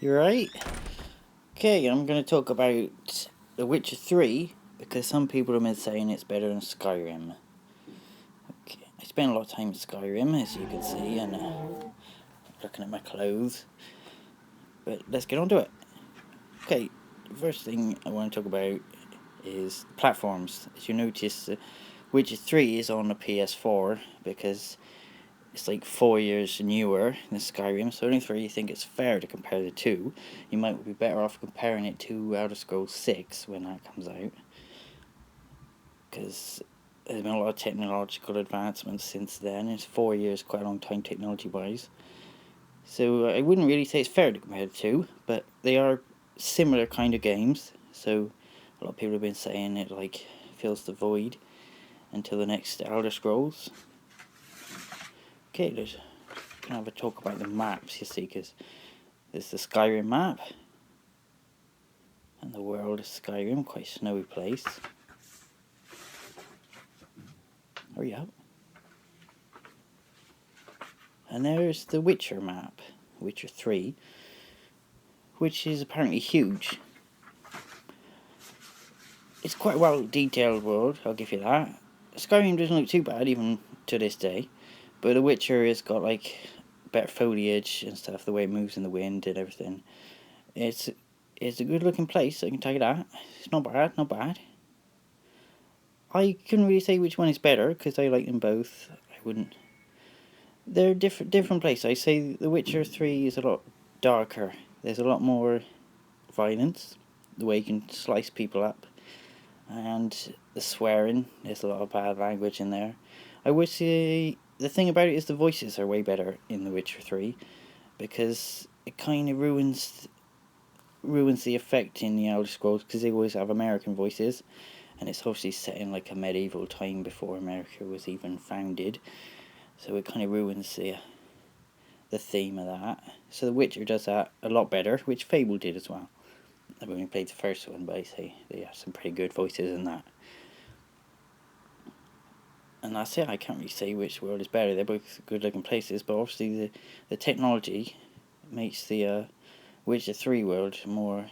You right? Okay, I'm going to talk about The Witcher 3 because some people have been saying it's better than Skyrim. Okay, I spent a lot of time in Skyrim, as you can see, and looking at my clothes. But let's get on to it. Okay, the first thing I want to talk about is platforms. As you notice, Witcher 3 is on the PS4 because it's like 4 years newer than Skyrim, so I don't really think it's fair to compare the two. You might be better off comparing it to Elder Scrolls 6 when that comes out, because there's been a lot of technological advancements since then. It's 4 years, quite a long time technology-wise. So I wouldn't really say it's fair to compare the two, but they are similar kind of games, so a lot of people have been saying it like fills the void until the next Elder Scrolls. Okay, let's have a talk about the maps, you see, because there's the Skyrim map, and the world of Skyrim, quite a snowy place. Hurry up. And there's the Witcher map, Witcher 3, which is apparently huge. It's quite a well detailed world, I'll give you that. Skyrim doesn't look too bad even to this day, but the Witcher has got like better foliage and stuff, the way it moves in the wind and everything. It's a good looking place, I can tell you that. It's not bad, not bad. I couldn't really say which one is better because I like them both. I wouldn't. They're different places. I say The Witcher 3 is a lot darker. There's a lot more violence, the way you can slice people up, and the swearing. There's a lot of bad language in there. I would say the thing about it is the voices are way better in The Witcher 3 because it kind of ruins the effect in the Elder Scrolls because they always have American voices, and it's obviously set in like a medieval time before America was even founded, so it kind of ruins the theme of that. So The Witcher does that a lot better, which Fable did as well. I've only played the first one, but I say they have some pretty good voices in that. And that's it. I can't really say which world is better. They're both good looking places, but obviously the technology makes the Witcher 3 world more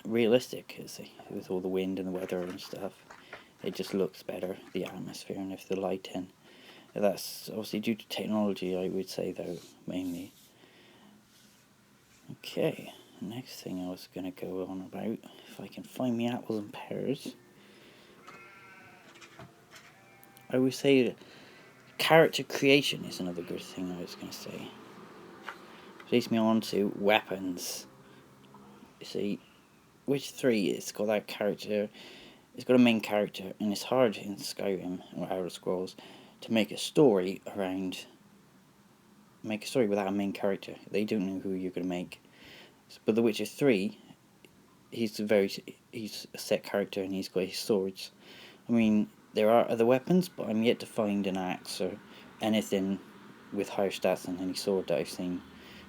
realistic, with all the wind and the weather and stuff. It just looks better, the atmosphere and the lighting. That's obviously due to technology, I would say, though, mainly. Okay, next thing I was going to go on about, if I can find me apples and pears. I would say that character creation is another good thing I was going to say. It leads me on to weapons. You see, Witcher 3, it's got that character, it's got a main character, and it's hard in Skyrim or Elder Scrolls to make a story without a main character. They don't know who you're going to make. But The Witcher 3, he's a set character and he's got his swords. I mean, there are other weapons, but I'm yet to find an axe or anything with higher stats than any sword that I've seen.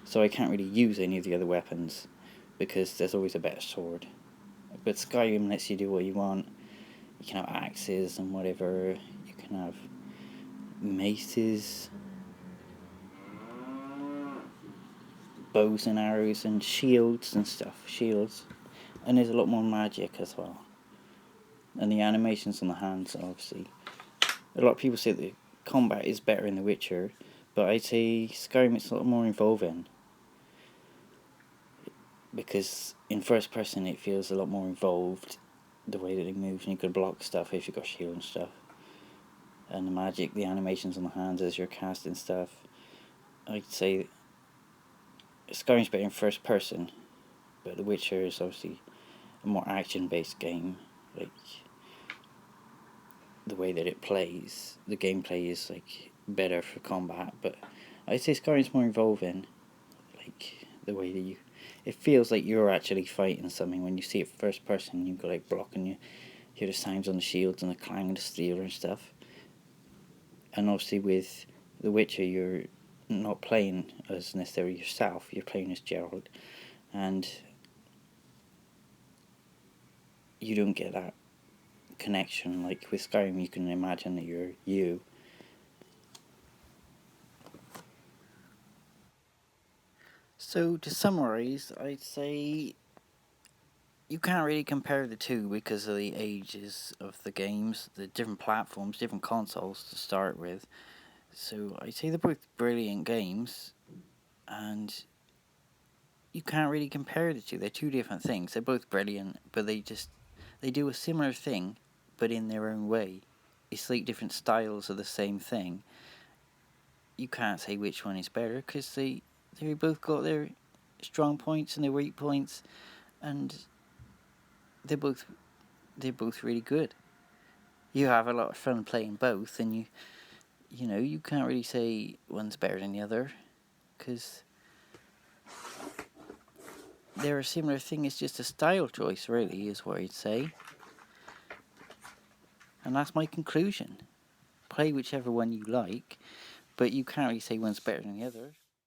So I can't really use any of the other weapons because there's always a better sword. But Skyrim lets you do what you want. You can have axes and whatever. You can have maces, bows and arrows and shields and stuff. And there's a lot more magic as well. And the animations on the hands, obviously. A lot of people say the combat is better in The Witcher, but I'd say Skyrim is a lot more involving. Because in first person it feels a lot more involved, the way that it moves, and you can block stuff if you've got shield and stuff. And the magic, the animations on the hands as you're casting stuff. I'd say Skyrim's better in first person, but The Witcher is obviously a more action-based game. Like, the way that it plays, the gameplay is like better for combat, but I'd say Skyrim's more involving. Like, the way that it feels like you're actually fighting something when you see it first person. You go like blocking, you hear the sounds on the shields and the clang of the steel and stuff. And obviously with The Witcher, you're not playing as necessarily yourself, you're playing as Geralt, and you don't get that connection. Like with Skyrim, you can imagine that you're you. So to summarise, I'd say you can't really compare the two because of the ages of the games, the different platforms, different consoles to start with. So I'd say they're both brilliant games, and you can't really compare the two. They're two different things. They're both brilliant, but they do a similar thing, but in their own way. It's like different styles of the same thing. You can't say which one is better because they both got their strong points and their weak points, and they're both really good. You have a lot of fun playing both, and you can't really say one's better than the other because they're a similar thing. It's just a style choice, really, is what I'd say. And that's my conclusion. Play whichever one you like, but you can't really say one's better than the other.